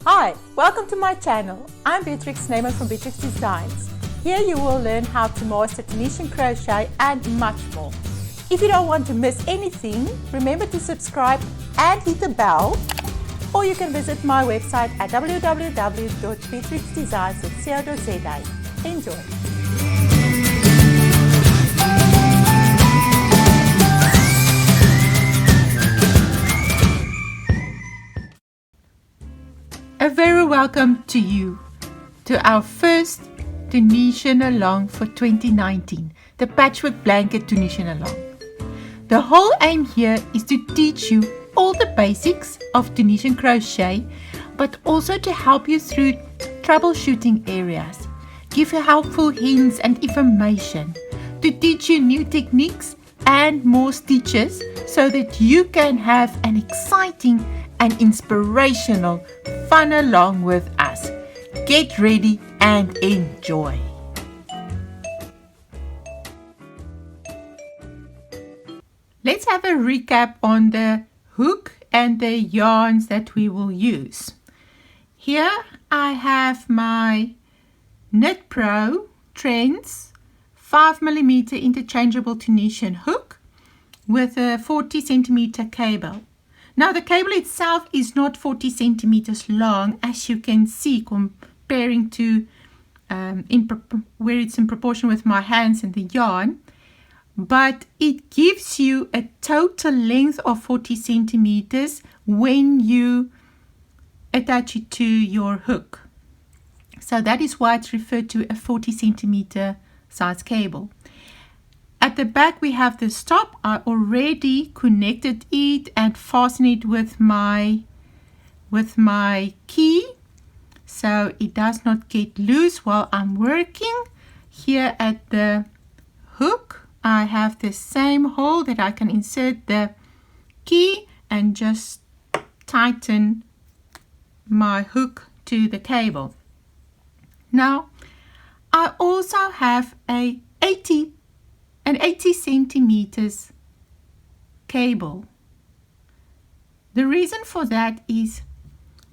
Hi, welcome to my channel. I'm Snyman from Btrix Dsigns. Here you will learn how to master Tunisian crochet and much more. If you don't want to miss anything, remember to subscribe and hit the bell, or you can visit my website at www.btrixdesigns.co.za. Enjoy! A very welcome to you to our first Tunisian-Along for 2019, the Patchwork Blanket Tunisian-Along. The whole aim here is to teach you all the basics of Tunisian crochet, but also to help you through troubleshooting areas, give you helpful hints and information, to teach you new techniques and more stitches so that you can have an exciting and inspirational fun along with us. Get ready and enjoy. Let's have a recap on the hook and the yarns that we will use. Here I have my Knit Pro Trends 5mm interchangeable Tunisian hook with a 40 centimeter cable. Now the cable itself is not 40 centimeters long, as you can see, comparing to where it's in proportion with my hands and the yarn, but it gives you a total length of 40 centimeters when you attach it to your hook. So that is why it's referred to a 40 centimeter size cable. At the back we have the stop. I already connected it and fastened it with my key, so it does not get loose while I'm working. Here at the hook I have the same hole that I can insert the key and just tighten my hook to the cable. Now I also have an 80 centimeters cable. The reason for that is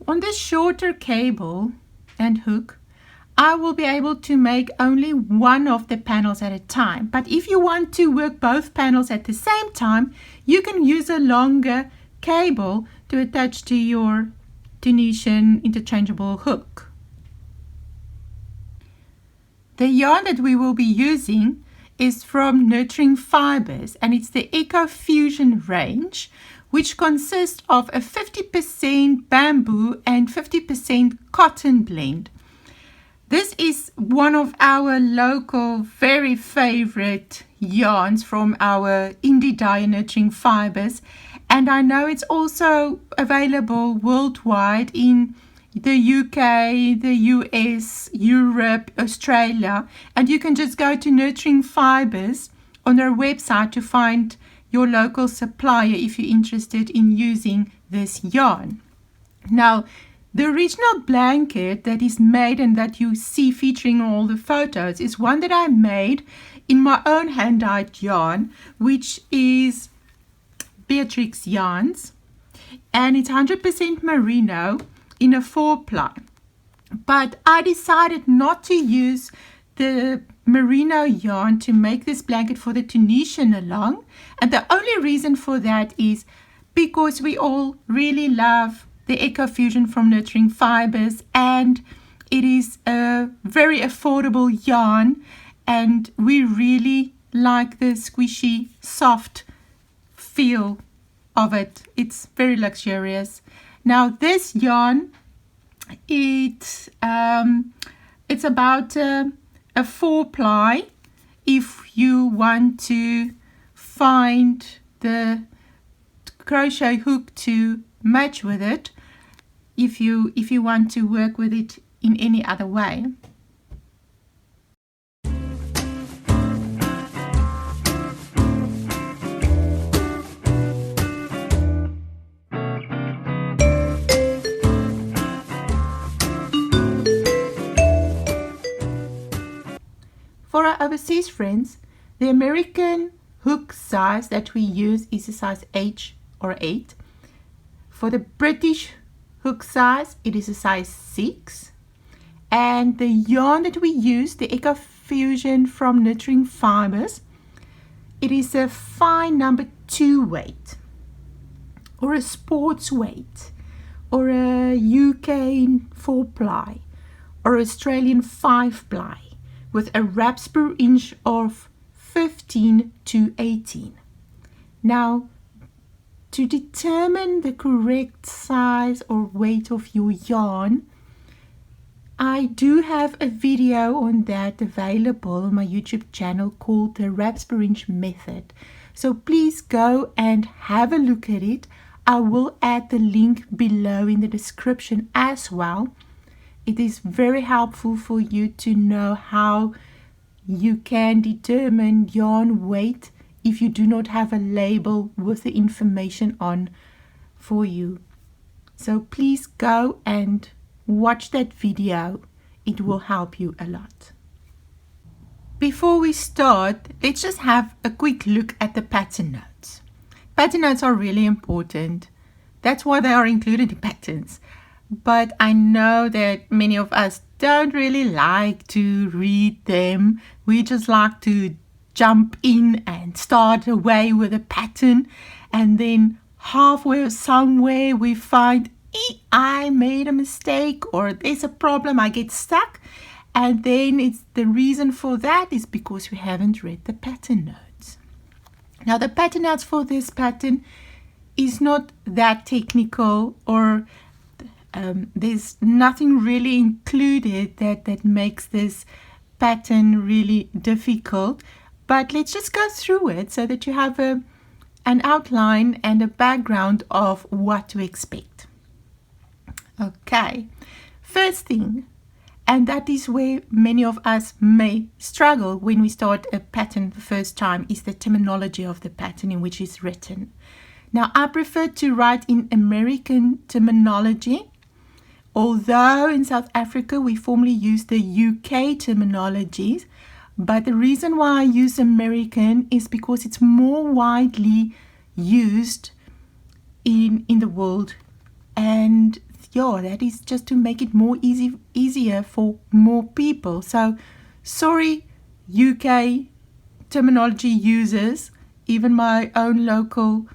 on the shorter cable and hook I will be able to make only one of the panels at a time, but if you want to work both panels at the same time, you can use a longer cable to attach to your Tunisian interchangeable hook. The yarn that we will be using is from Nurturing Fibers, and it's the Eco Fusion range, which consists of a 50% bamboo and 50% cotton blend. This is one of our local very favorite yarns from our indie dye Nurturing Fibers, and I know it's also available worldwide in the UK, the US, Europe, Australia, and you can just go to Nurturing Fibers on their website to find your local supplier if you're interested in using this yarn. Now, the original blanket that is made and that you see featuring all the photos is one that I made in my own hand-dyed yarn, which is Beatrix yarns, and it's 100% merino in a 4-ply, but I decided not to use the merino yarn to make this blanket for the Tunisian-Along, and the only reason for that is because we all really love the Eco Fusion from Nurturing Fibers, and it is a very affordable yarn, and we really like the squishy soft feel of it. It's very luxurious. Now this yarn, it's about a 4-ply. If you want to find the crochet hook to match with it, if you want to work with it in any other way. For our overseas friends, the American hook size that we use is a size H or 8. For the British hook size, it is a size 6. And the yarn that we use, the Eco Fusion from Knitting Fibers, it is a fine number 2 weight, or a sports weight, or a UK 4 ply, or Australian 5 ply, with a wraps per inch of 15 to 18. Now, to determine the correct size or weight of your yarn, I do have a video on that available on my YouTube channel called the wraps per inch method. So please go and have a look at it. I will add the link below in the description as well. It is very helpful for you to know how you can determine yarn weight if you do not have a label with the information on for you. So please go and watch that video. It will help you a lot. Before we start, let's just have a quick look at the pattern notes. Pattern notes are really important. That's why they are included in patterns. But I know that many of us don't really like to read them. We just like to jump in and start away with a pattern, and then halfway or somewhere we find I made a mistake or there's a problem, I get stuck, and then it's the reason for that is because we haven't read the pattern notes. Now the pattern notes for this pattern is not that technical, or there's nothing really included that makes this pattern really difficult, but let's just go through it so that you have an outline and a background of what to expect. Okay, first thing, and that is where many of us may struggle when we start a pattern the first time, is the terminology of the pattern in which it's written. Now, I prefer to write in American terminology, although in South Africa we formerly use the UK terminologies, but the reason why I use American is because it's more widely used in the world, and yeah, that is just to make it more easier for more people. So sorry, UK terminology users, even my own local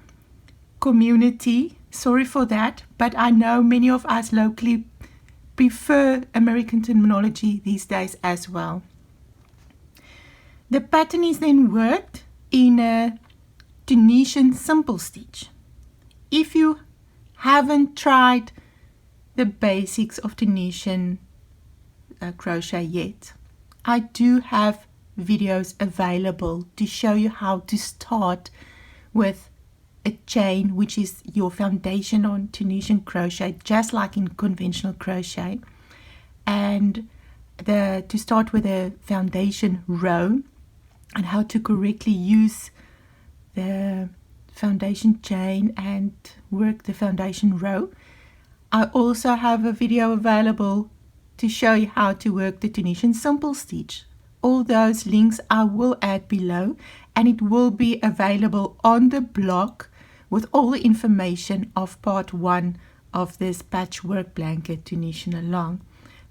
community, sorry for that, but I know many of us locally prefer American terminology these days as well. The pattern is then worked in a Tunisian simple stitch. If you haven't tried the basics of Tunisian crochet yet, I do have videos available to show you how to start with a chain, which is your foundation on Tunisian crochet, just like in conventional crochet, and to start with a foundation row and how to correctly use the foundation chain and work the foundation row. I also have a video available to show you how to work the Tunisian simple stitch. All those links I will add below, and it will be available on the blog with all the information of part 1 of this patchwork blanket Tunisian-Along.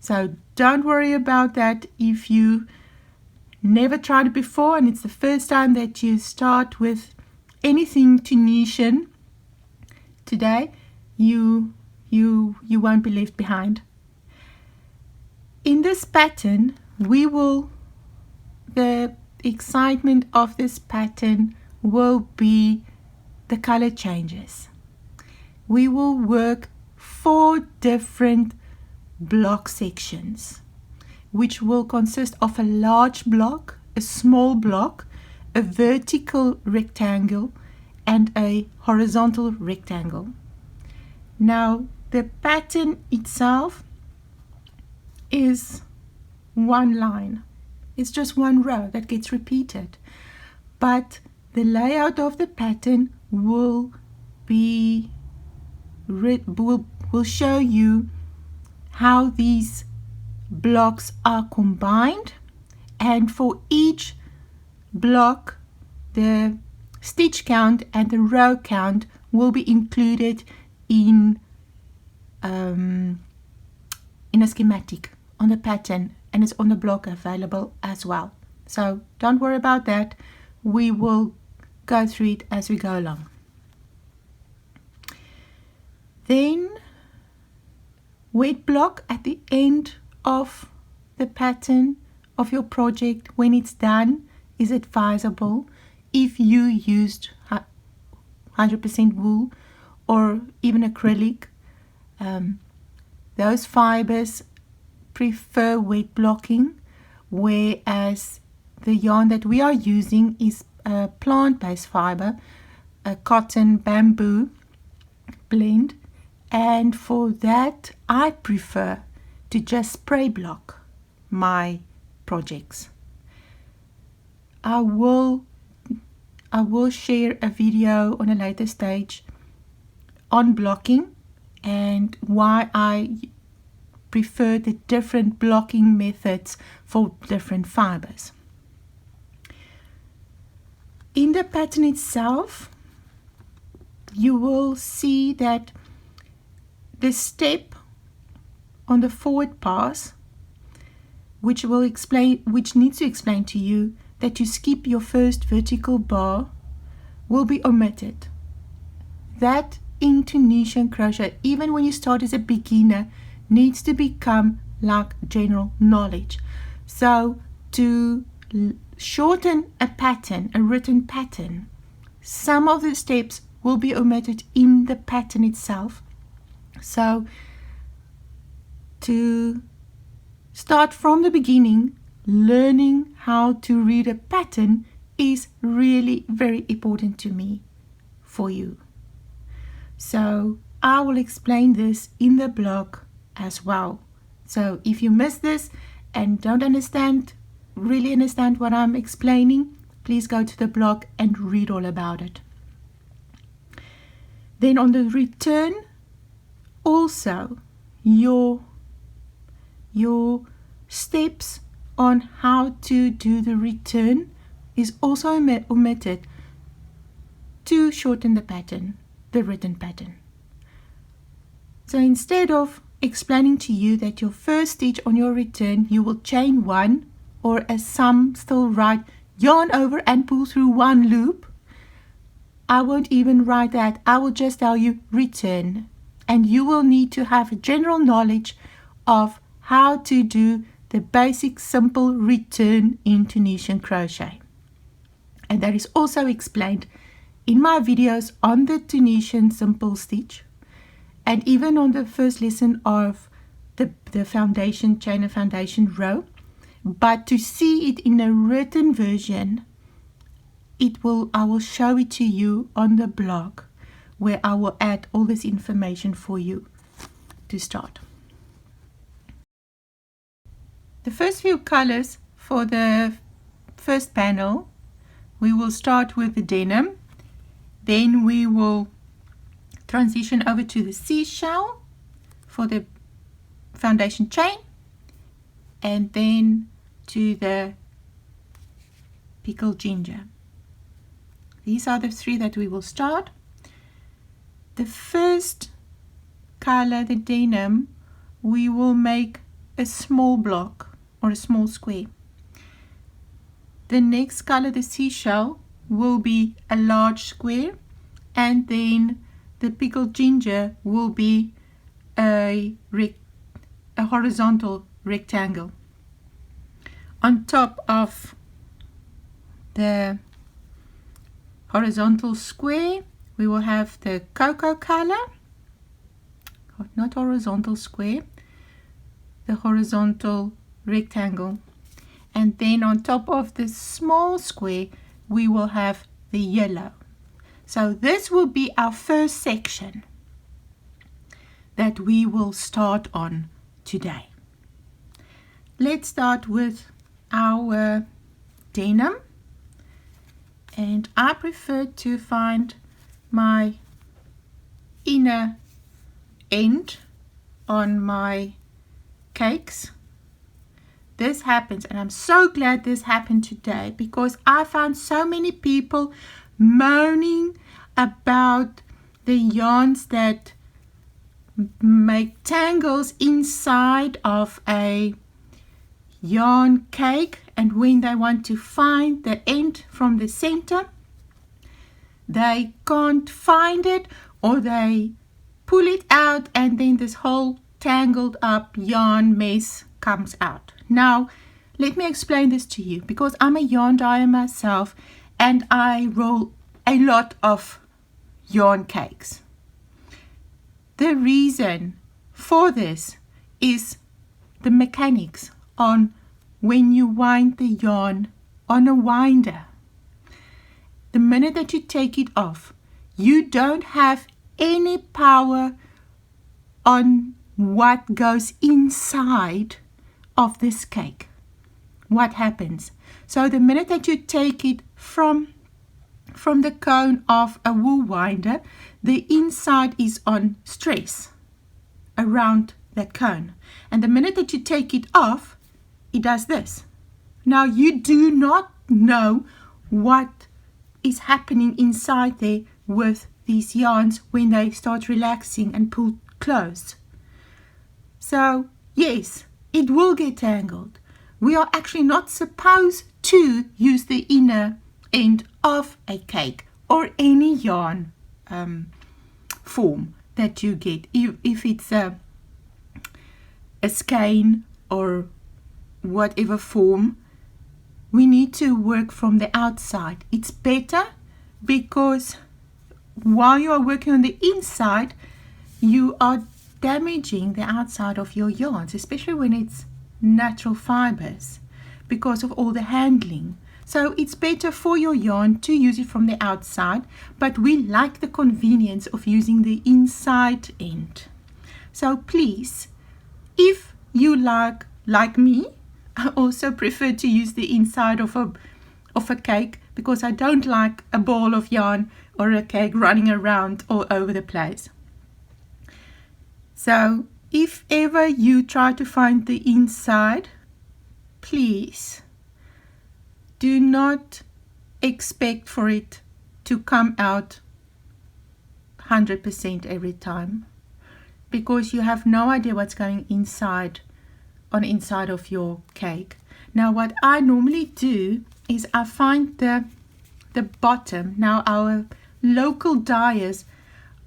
So don't worry about that if you never tried it before and it's the first time that you start with anything Tunisian today. You won't be left behind. In this pattern, the excitement of this pattern will be the color changes. We will work 4 different block sections, which will consist of a large block, a small block, a vertical rectangle, and a horizontal rectangle. Now, the pattern itself is one line. It's just one row that gets repeated. But the layout of the pattern will show you how these blocks are combined, and for each block the stitch count and the row count will be included in in a schematic on the pattern, and it's on the blog available as well. So don't worry about that. We will go through it as we go along. Then wet block at the end of the pattern of your project when it's done is advisable if you used 100% wool or even acrylic. Those fibers prefer wet blocking, whereas the yarn that we are using is a plant-based fiber, a cotton bamboo blend, and for that I prefer to just spray block my projects. I will share a video on a later stage on blocking and why I prefer the different blocking methods for different fibers. In the pattern itself, you will see that the step on the forward pass, which needs to explain to you that you skip your first vertical bar, will be omitted. That in Tunisian crochet, even when you start as a beginner, needs to become like general knowledge. So to shorten a pattern, a written pattern, some of the steps will be omitted in the pattern itself. So to start from the beginning, learning how to read a pattern is really very important to me for you. So I will explain this in the blog as well. So if you miss this and don't really understand what I'm explaining, please go to the blog and read all about it. Then on the return, also your steps on how to do the return is also omitted to shorten the pattern, the written pattern. So instead of explaining to you that your first stitch on your return you will chain one, or as some still write, yarn over and pull through one loop, I won't even write that. I will just tell you return, and you will need to have a general knowledge of how to do the basic simple return in Tunisian crochet. And that is also explained in my videos on the Tunisian simple stitch, and even on the first lesson of the foundation, chain and foundation row. But to see it in a written version, I will show it to you on the blog, where I will add all this information for you to start. The first few colors for the first panel, we will start with the denim, then we will transition over to the seashell for the foundation chain, and then to the pickled ginger. These are the three that we will start. The first color, the denim, we will make a small block or a small square. The next color, the seashell, will be a large square, and then the pickled ginger will be a horizontal rectangle. On top of the horizontal square, we will have the cocoa color, not horizontal square, the horizontal rectangle. And then on top of the small square, we will have the yellow. So this will be our first section that we will start on today. Let's start with our denim, and I prefer to find my inner end on my cakes. This happens, and I'm so glad this happened today, because I found so many people moaning about the yarns that make tangles inside of a yarn cake, and when they want to find the end from the center, they can't find it, or they pull it out, and then this whole tangled up yarn mess comes out. Now let me explain this to you, because I'm a yarn dyer myself and I roll a lot of yarn cakes. The reason for this is the mechanics on when you wind the yarn on a winder. The minute that you take it off, you don't have any power on what goes inside of this cake. What happens? So the minute that you take it from the cone of a wool winder, the inside is on stress around that cone. And the minute that you take it off, it does this. Now you do not know what is happening inside there with these yarns when they start relaxing and pull closed. So yes, it will get tangled. We are actually not supposed to use the inner end of a cake or any yarn form that you get. If it's a skein or whatever form, we need to work from the outside. It's better because while you are working on the inside, you are damaging the outside of your yarns, especially when it's natural fibers, because of all the handling. So it's better for your yarn to use it from the outside, but we like the convenience of using the inside end. So please, if you like me, I also prefer to use the inside of a cake, because I don't like a ball of yarn or a cake running around all over the place. So if ever you try to find the inside, please do not expect for it to come out 100% every time, because you have no idea what's going inside on the inside of your cake. Now what I normally do is I find the bottom. Now our local dyers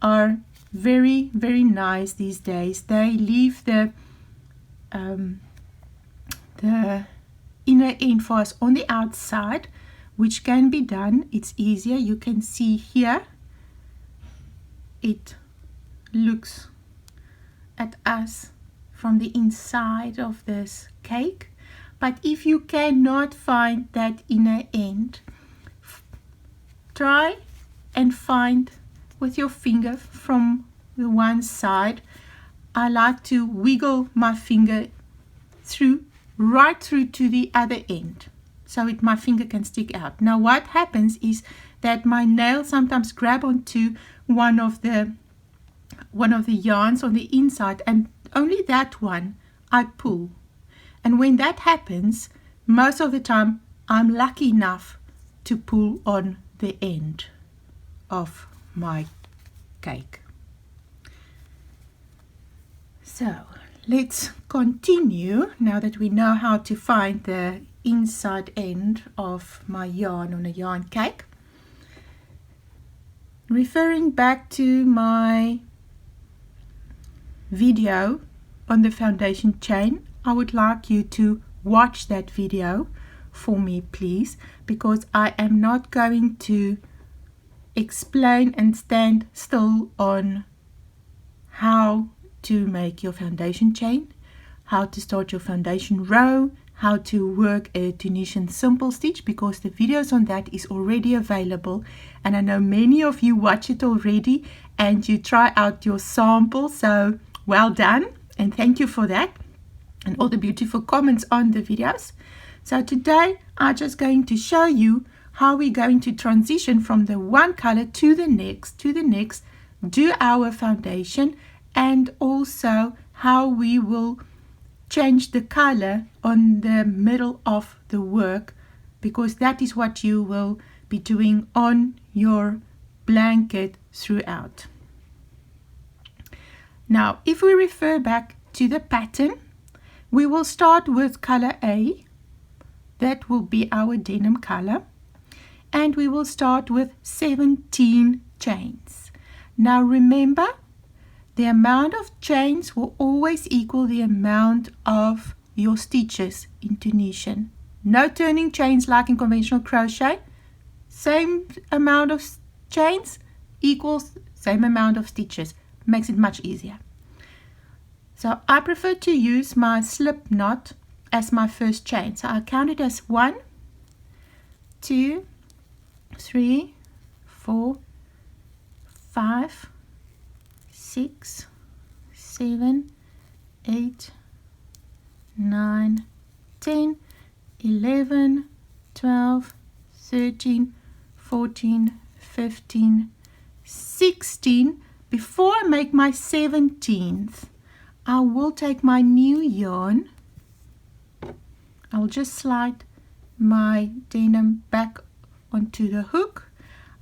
are very, very nice these days. They leave the inner end for us on the outside, which can be done. It's easier. You can see here it looks at us from the inside of this cake. But if you cannot find that inner end, try and find with your finger from the one side. I like to wiggle my finger through, right through to the other end, so my finger can stick out. Now what happens is that my nail sometimes grab onto one of the yarns on the inside, and only that one I pull. And when that happens, most of the time I'm lucky enough to pull on the end of my cake. So let's continue now that we know how to find the inside end of my yarn on a yarn cake. Referring back to my video on the foundation chain, I would like you to watch that video for me, please, because I am not going to explain and stand still on how to make your foundation chain, how to start your foundation row, how to work a Tunisian simple stitch, because the videos on that is already available, and I know many of you watch it already and you try out your sample. So well done, and thank you for that, and all the beautiful comments on the videos. So today I'm just going to show you how we're going to transition from the one color to the next, do our foundation, and also how we will change the color on the middle of the work, because that is what you will be doing on your blanket throughout. Now, if we refer back to the pattern, we will start with color A. That will be our denim color. And we will start with 17 chains. Now remember, the amount of chains will always equal the amount of your stitches in Tunisian. No turning chains like in conventional crochet. Same amount of chains equals same amount of stitches. Makes it much easier. So I prefer to use my slip knot as my first chain. So I count it as 1, 2, 3, 4, 5, 6, 7, 8, 9, 10, 11, 12, 13, 14, 15, 16. Before I make my 17th, I will take my new yarn. I will just slide my denim back onto the hook.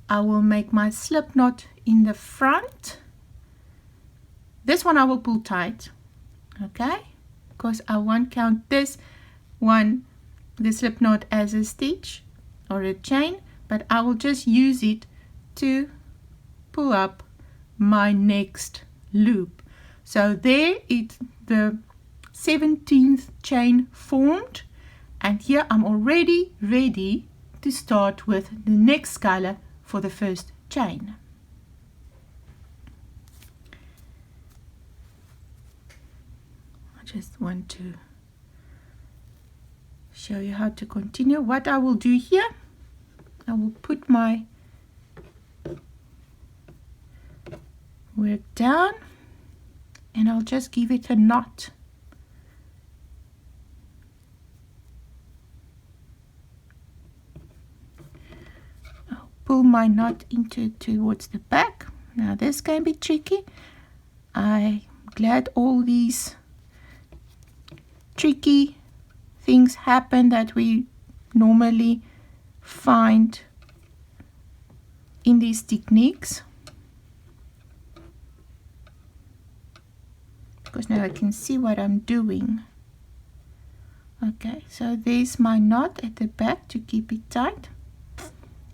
I will make my slip knot in the front. This one I will pull tight, okay, because I won't count this one, the slip knot, as a stitch or a chain, but I will just use it to pull up my next loop. So there it's the 17th chain formed, and here I'm already ready to start with the next color for the first chain. I just want to show you how to continue. What I will do here, I will put my work down and I'll just give it a knot. I'll pull my knot towards the back. Now this can be tricky. I'm glad all these tricky things happen that we normally find in these techniques, because now I can see what I'm doing. Okay, so there's my knot at the back to keep it tight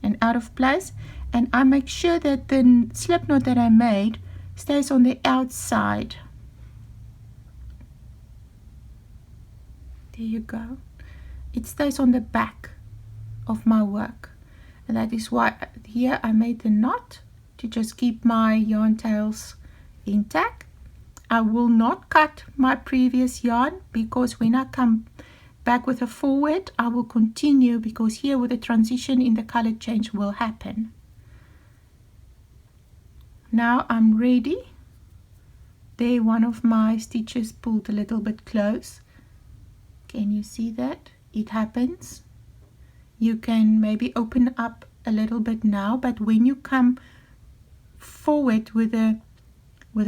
and out of place, and I make sure that the slip knot that I made stays on the outside. There you go. It stays on the back of my work, and that is why here I made the knot to just keep my yarn tails intact. I will not cut my previous yarn, because when I come back with a forward I will continue, because here with the transition in the color change will happen. Now I'm ready. There, one of my stitches pulled a little bit close. Can you see that? It happens. You can maybe open up a little bit now, but when you come forward with a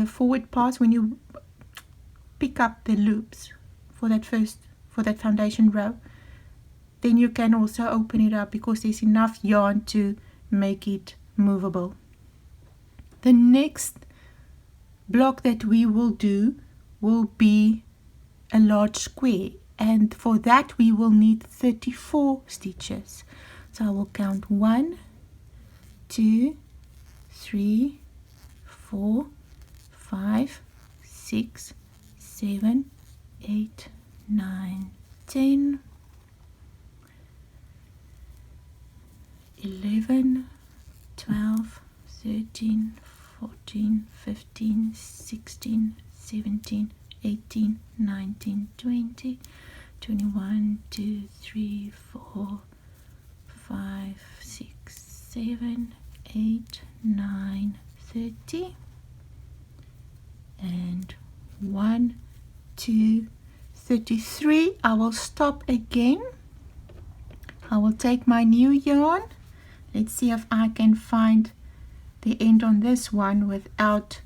forward pass, when you pick up the loops for that foundation row, then you can also open it up, because there's enough yarn to make it movable. The next block that we will do will be a large square, and for that we will need 34 stitches. So I will count 1, 2, 3, 4, 5, 6, 7, 8, 9, 10, 11, 12, 13, 14, 15, 16, 17, 18, 19, 20, 21, 2, 3, 4, 5, 6, 7, 8, 9, 30, and 1, 2, 33. I will stop again. I will take my new yarn. Let's see if I can find the end on this one without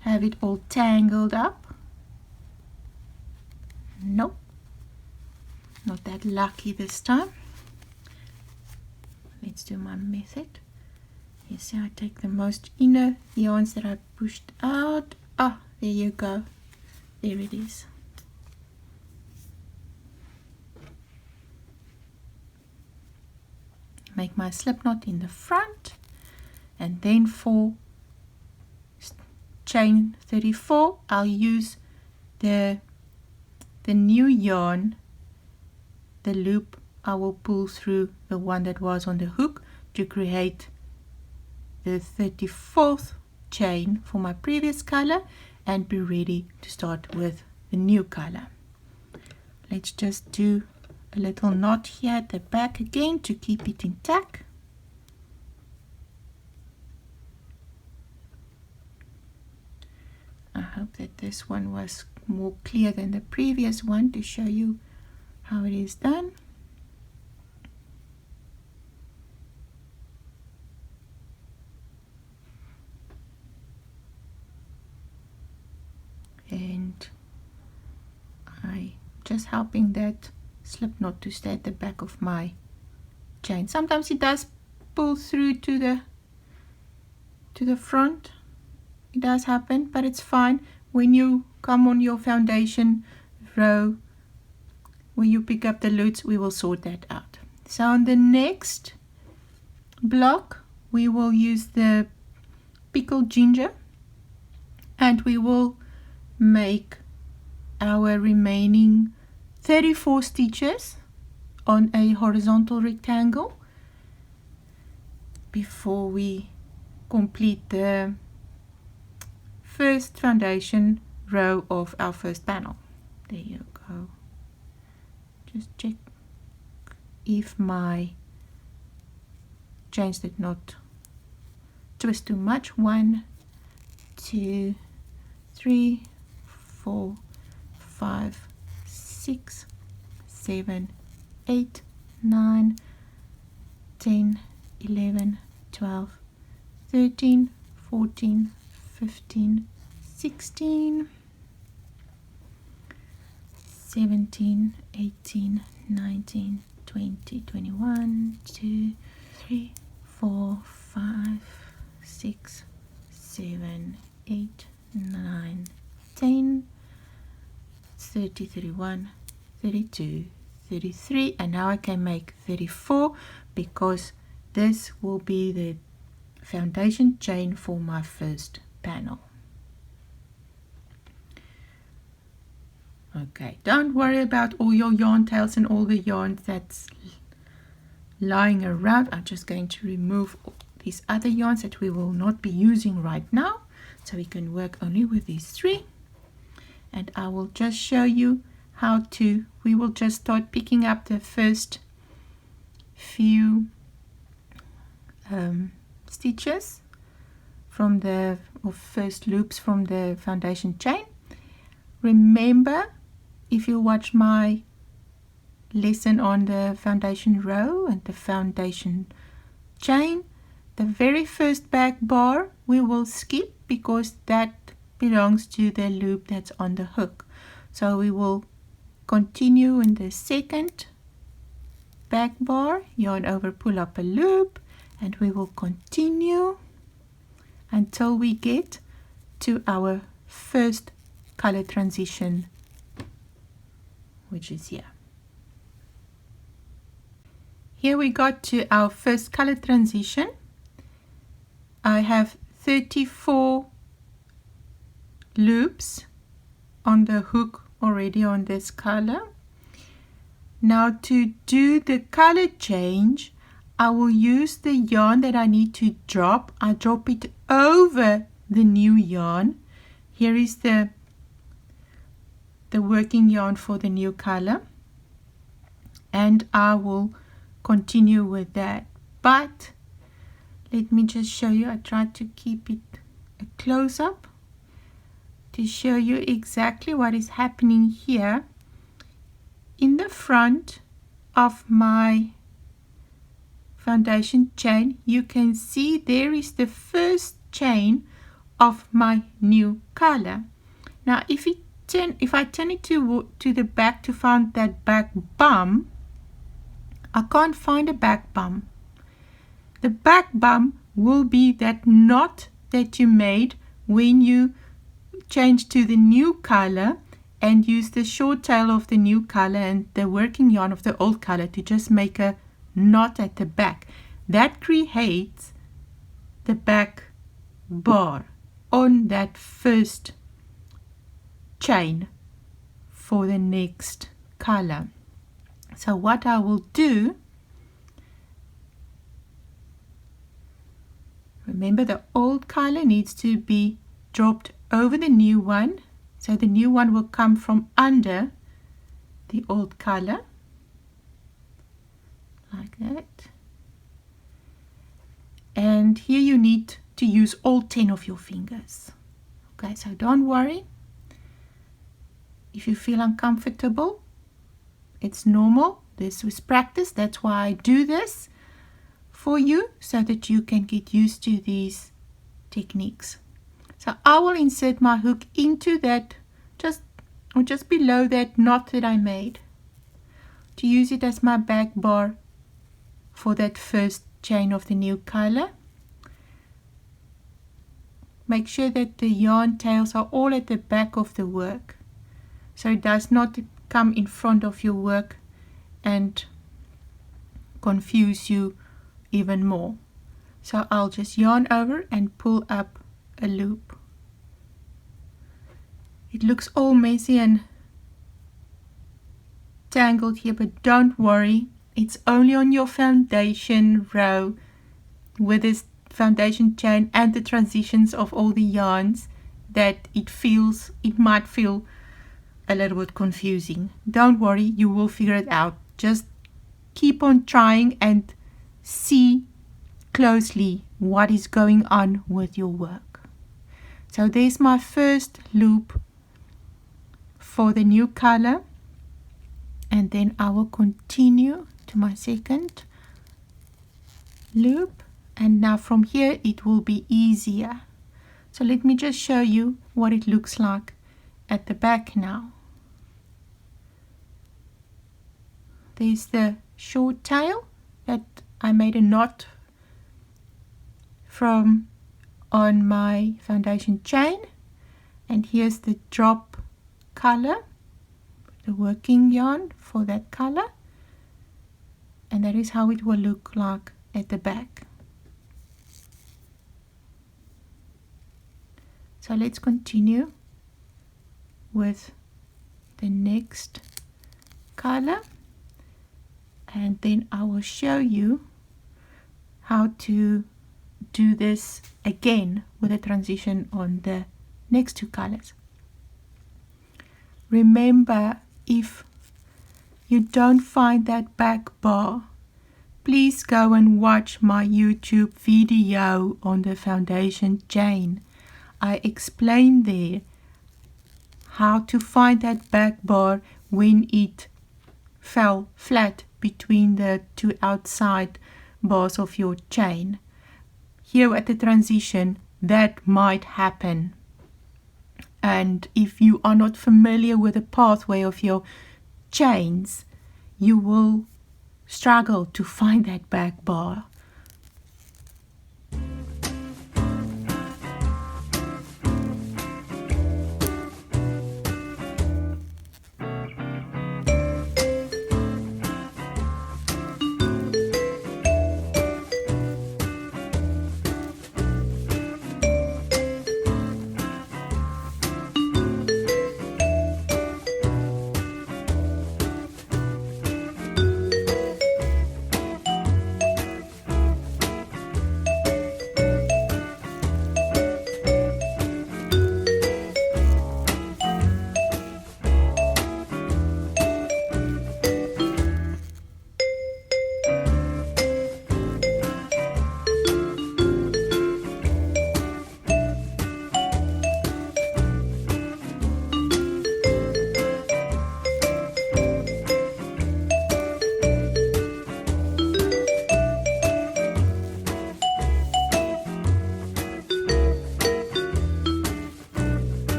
have it all tangled up. Nope, not that lucky this time. Let's do my method. You see, I take the most inner yarns that I pushed out. Ah, there you go. There it is. Make my slip knot in the front, and then for chain 34 I'll use the new yarn, the loop I will pull through the one that was on the hook to create the 34th chain for my previous color and be ready to start with the new color. Let's just do a little knot here at the back again to keep it intact. I hope that this one was more clear than the previous one to show you how it is done. And I just helping that slip knot to stay at the back of my chain. Sometimes it does pull through to the front. It does happen, but it's fine. When you come on your foundation row, when you pick up the loops, we will sort that out. So on the next block, we will use the pickled ginger, and we will make our remaining 34 stitches on a horizontal rectangle before we complete the first foundation row of our first panel. There you go. Just check if my chains did not twist too much. 1, 2, 3, 4, 5, 6, 7, 8, 9, 10, 11, 12, 13, 14, 15, 16, 17, 18, 19, 20, 21, 2, 3, 4, 5, 6, 7, 8, 9, 10, 30, 31, 32, 33, and now I can make 34 because this will be the foundation chain for my first panel. Okay, don't worry about all your yarn tails and all the yarn that's lying around. I'm just going to remove these other yarns that we will not be using right now, so we can work only with these 3. And I will just show you how to, we will just start picking up the first few stitches from the first loops from the foundation chain. Remember, if you watch my lesson on the foundation row and the foundation chain, the very first back bar we will skip because that belongs to the loop that's on the hook. So we will continue in the second back bar, yarn over, pull up a loop, and we will continue until we get to our first color transition, which is here. Here we got to our first color transition. I have 34 loops on the hook already on this color. Now to do the color change, I will use the yarn that I need to drop. I drop it over the new yarn. Here is the working yarn for the new color, and I will continue with that. But let me just show you. I tried to keep it a close-up to show you exactly what is happening here. In the front of my foundation chain, you can see there is the first chain of my new color. Now if I turn it to the back to find that back bum, I can't find a back bum. The back bum will be that knot that you made when you change to the new color and use the short tail of the new color and the working yarn of the old color to just make a knot at the back. That creates the back bar on that first chain for the next color. So what I will do, remember the old color needs to be dropped over the new one, so the new one will come from under the old color, like that. And here you need to use all 10 of your fingers. Okay, so don't worry. If you feel uncomfortable, it's normal. This was practice. That's why I do this for you, so that you can get used to these techniques. So I will insert my hook into that, just below that knot that I made, to use it as my back bar for that first chain of the new color. Make sure that the yarn tails are all at the back of the work, so it does not come in front of your work and confuse you even more. So I'll just yarn over and pull up a loop. It looks all messy and tangled here, but don't worry, it's only on your foundation row with this foundation chain and the transitions of all the yarns that it might feel a little bit confusing. Don't worry, you will figure it out. Just keep on trying and see closely what is going on with your work. So there's my first loop for the new color, and then I will continue to my second loop, and now from here it will be easier. So let me just show you what it looks like at the back now. There's the short tail that I made a knot from on my foundation chain, and here's the drop color, the working yarn for that color, and that is how it will look like at the back. So let's continue with the next color, and then I will show you how to do this again with a transition on the next two colors. Remember, if you don't find that back bar, please go and watch my YouTube video on the foundation chain. I explain there how to find that back bar when it fell flat between the two outside bars of your chain. Here at the transition, that might happen. And if you are not familiar with the pathway of your chains, you will struggle to find that back bar.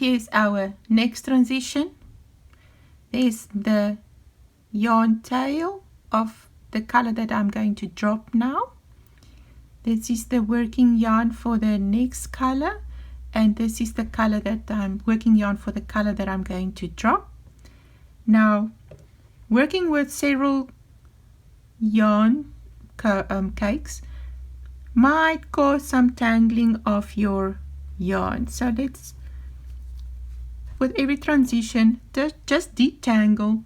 here's our next transition. There's the yarn tail of the color that I'm going to drop now. This is the working yarn for the next color, and this is the color that I'm working yarn for the color that I'm going to drop. Now, working with several yarn cakes might cause some tangling of your yarn. So let's, with every transition, just detangle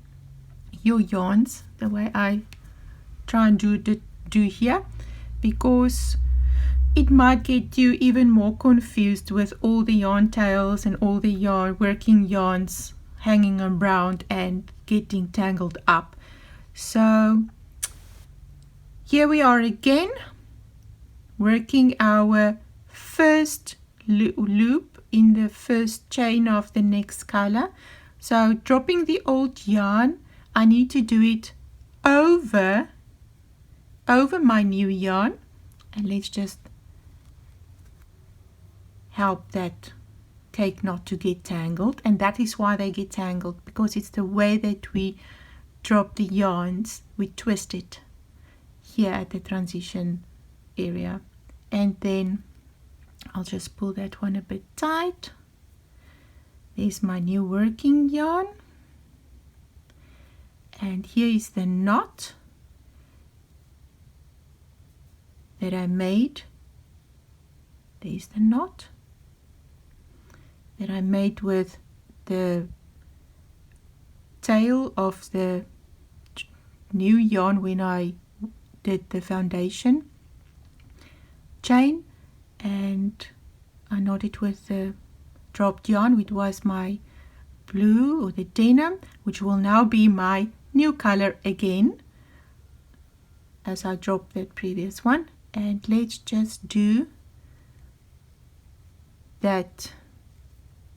your yarns the way I try and do here, because it might get you even more confused with all the yarn tails and all the yarn working yarns hanging around and getting tangled up. So here we are again, working our first loop in the first chain of the next color. So dropping the old yarn, I need to do it over my new yarn, and let's just help that cake not to get tangled. And that is why they get tangled, because it's the way that we drop the yarns. We twist it here at the transition area, and then I'll just pull that one a bit tight. There's my new working yarn, and here is the knot that I made. There's the knot that I made with the tail of the new yarn when I did the foundation chain, and I knotted with the dropped yarn, which was my blue or the denim, which will now be my new color again as I dropped that previous one. And let's just do that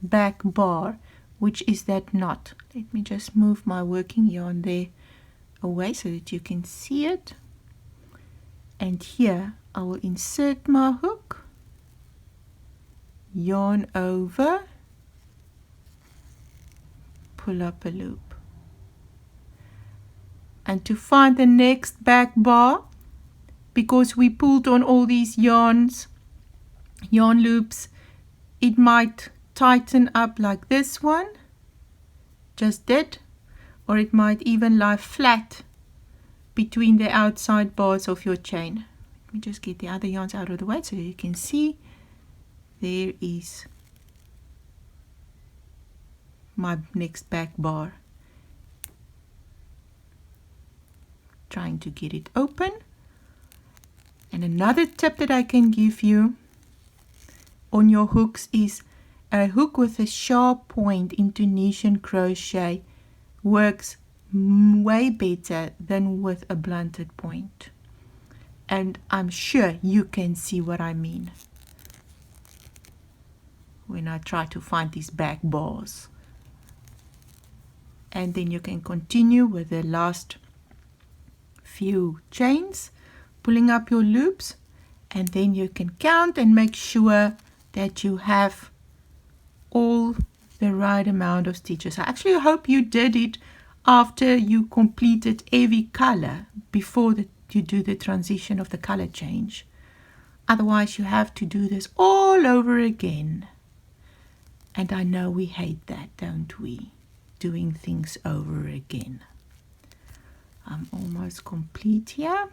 back bar, which is that knot. Let me just move my working yarn there away so that you can see it. And here I will insert my hook, yarn over, pull up a loop. And to find the next back bar, because we pulled on all these yarn loops, it might tighten up like this one just did, or it might even lie flat between the outside bars of your chain. Let me just get the other yarns out of the way so you can see. There is my next back bar. Trying to get it open. And another tip that I can give you on your hooks is a hook with a sharp point in Tunisian crochet works way better than with a blunted point. And I'm sure you can see what I mean when I try to find these back bars. And then you can continue with the last few chains, pulling up your loops, and then you can count and make sure that you have all the right amount of stitches. I actually hope you did it after you completed every color before you do the transition of the color change. Otherwise you have to do this all over again. And I know we hate that, don't we? Doing things over again. I'm almost complete here.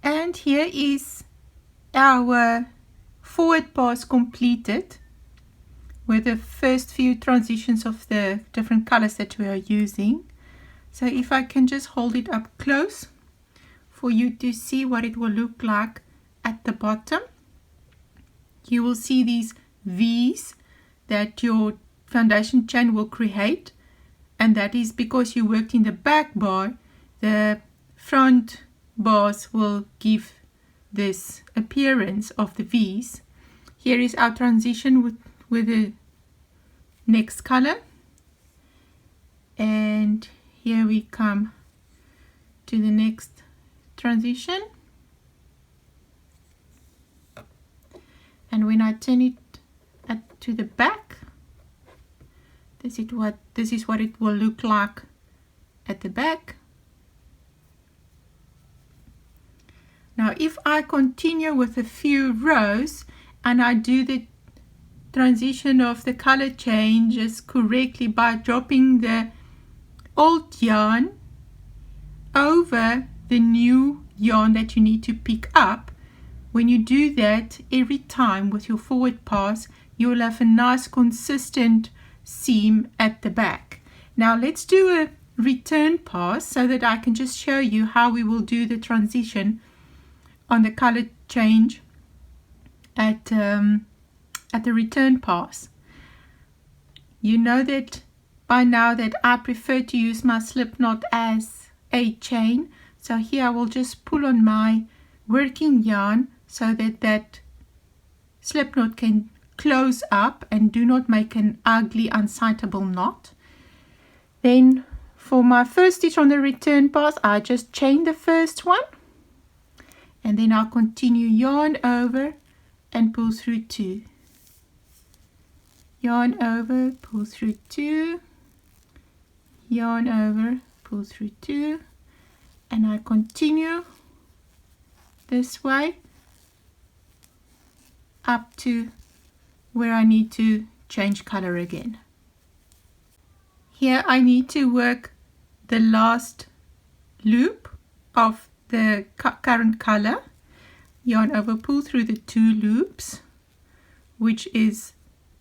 And here is our forward pass completed with the first few transitions of the different colors that we are using. So if I can just hold it up close for you to see what it will look like at the bottom. You will see these V's that your foundation chain will create, and that is because you worked in the back bar. The front bars will give this appearance of the V's. Here is our transition with the next color, and here we come to the next transition, and when I turn it to the back, this is what it will look like at the back. Now if I continue with a few rows and I do the transition of the color changes correctly by dropping the old yarn over the new yarn that you need to pick up, when you do that every time with your forward pass, you will have a nice consistent seam at the back. Now let's do a return pass so that I can just show you how we will do the transition on the color change at the return pass. You know that by now that I prefer to use my slip knot as a chain, so here I will just pull on my working yarn so that that slip knot can close up and do not make an ugly unsightable knot. Then for my first stitch on the return pass, I just chain the first one, and then I'll continue yarn over and pull through 2, yarn over, pull through 2, yarn over, pull through 2, and I continue this way up to where I need to change color again. Here I need to work the last loop of the current color. Yarn over, pull through the 2 loops, which is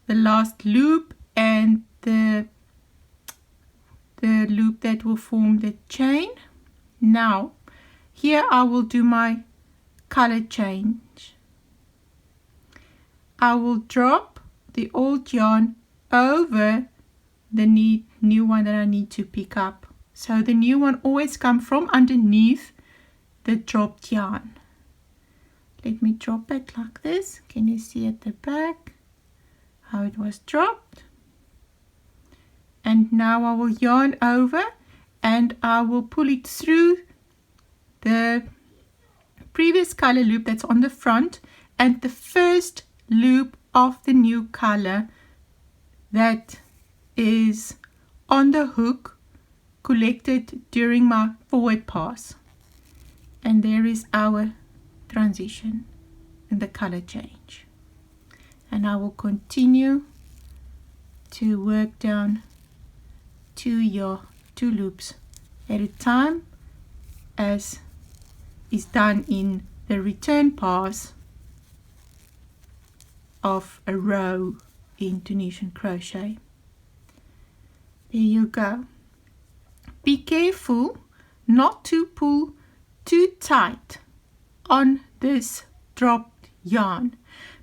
the last loop and the loop that will form the chain. Now here I will do my color change. I will drop the old yarn over the new one that I need to pick up. So the new one always comes from underneath the dropped yarn. Let me drop it like this. Can you see at the back how it was dropped? And now I will yarn over and I will pull it through the previous color loop that's on the front and the first loop of the new color that is on the hook collected during my forward pass. And there is our transition and the color change. And I will continue to work down 2 loops at a time, as is done in the return pass of a row in Tunisian crochet. There you go. Be careful not to pull too tight on this dropped yarn,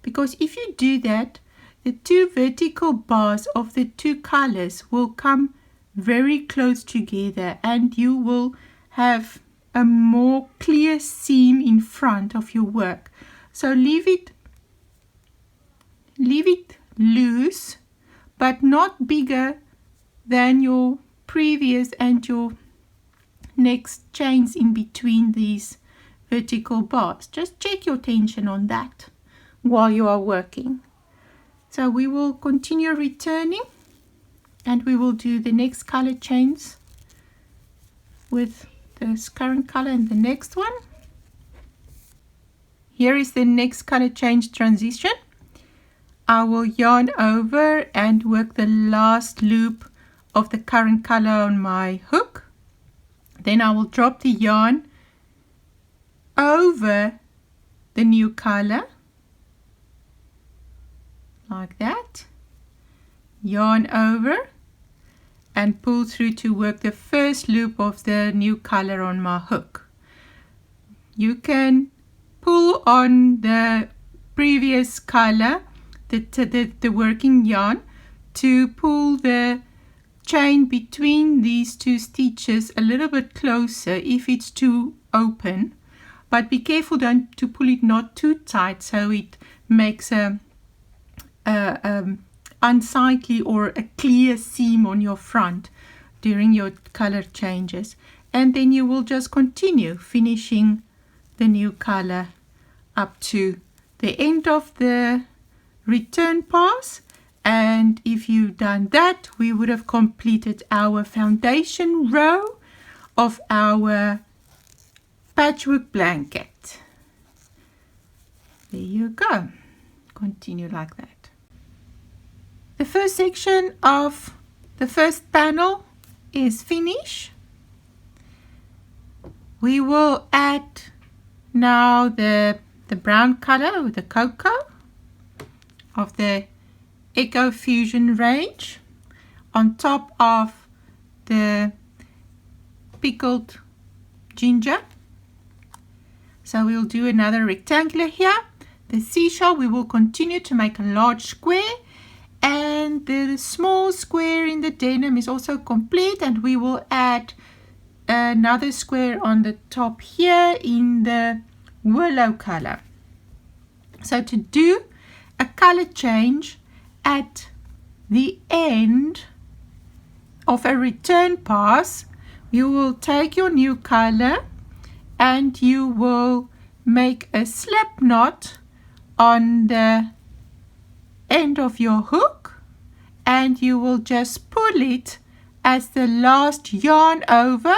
because if you do that, the 2 vertical bars of the 2 colors will come very close together and you will have a more clear seam in front of your work. So leave it loose, but not bigger than your previous and your next chains in between these vertical bars. Just check your tension on that while you are working. So we will continue returning and we will do the next color chains with this current color and the next one. Here is the next color change transition. I will yarn over and work the last loop of the current color on my hook. Then I will drop the yarn over the new color like that, yarn over, and pull through to work the first loop of the new color on my hook. You can pull on the previous color, the working yarn, to pull the chain between these two stitches a little bit closer if it's too open, but be careful to pull it not too tight so it makes a unsightly or a clear seam on your front during your color changes. And then you will just continue finishing the new color up to the end of the return pass. And if you've done that, we would have completed our foundation row of our patchwork blanket. There you go. Continue like that. The first section of the first panel is finished. We will add now the brown color, the cocoa of the Eco Fusion range on top of the pickled ginger. So we'll do another rectangular here. The seashell, we will continue to make a large square, and the small square in the denim is also complete, and we will add another square on the top here in the willow color. So to do a color change at the end of a return pass, you will take your new color and you will make a slip knot on the end of your hook, and you will just pull it as the last yarn over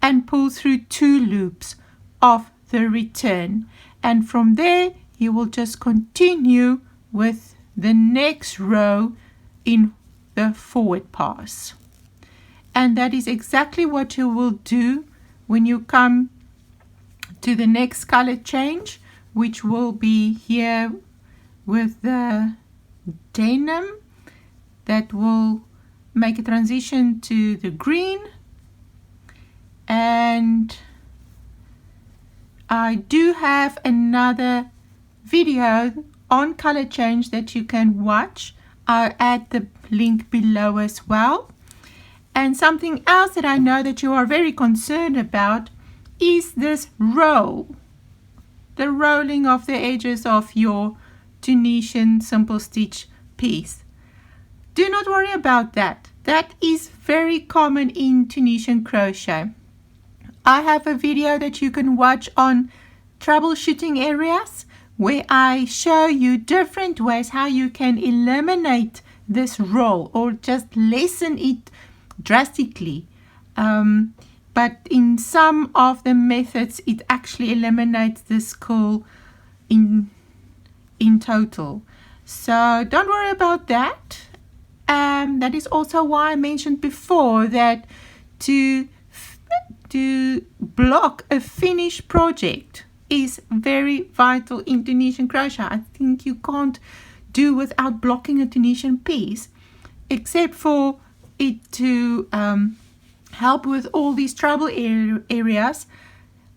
and pull through 2 loops of the return, and from there you will just continue with the next row in the forward pass. And that is exactly what you will do when you come to the next color change, which will be here with the denim. That will make a transition to the green. And I do have another video on color change that you can watch. I'll add the link below as well. And something else that I know that you are very concerned about is this roll. The rolling of the edges of your Tunisian simple stitch piece. Do not worry about that. That is very common in Tunisian crochet. I have a video that you can watch on troubleshooting areas where I show you different ways how you can eliminate this roll or just lessen it drastically. But in some of the methods it actually eliminates this curl in total. So don't worry about that. That is also why I mentioned before that to block a finished project is very vital in Tunisian crochet. I think you can't do without blocking a Tunisian piece, except for it to help with all these trouble areas.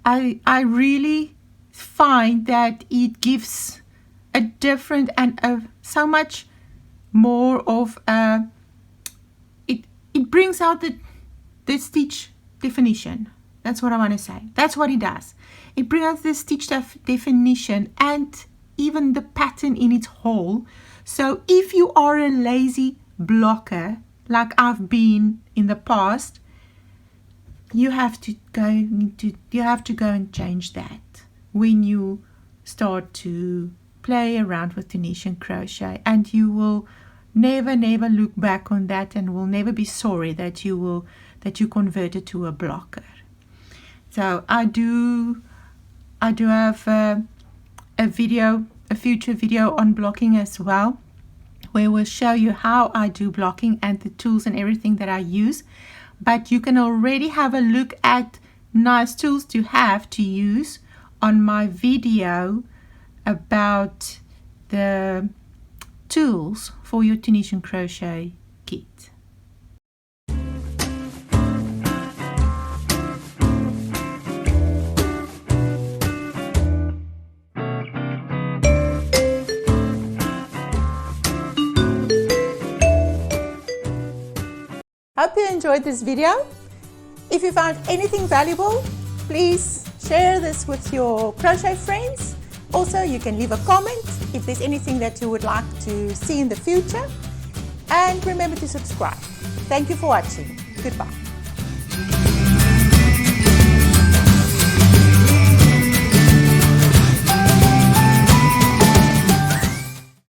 I really find that it gives a different and so much more of it brings out the stitch definition. That's what I want to say. That's what it does. It brings out the stitch definition and even the pattern in its whole. So if you are a lazy blocker like I've been in the past, you have to go and change that when you start to play around with Tunisian crochet, and you will never look back on that and will never be sorry that you converted to a blocker. So I do have a future video on blocking as well, where we'll show you how I do blocking and the tools and everything that I use. But you can already have a look at nice tools to have to use on my video about the tools for your Tunisian crochet kit. Hope you enjoyed this video. If you found anything valuable, please share this with your crochet friends. Also, you can leave a comment if there's anything that you would like to see in the future. And remember to subscribe. Thank you for watching. Goodbye.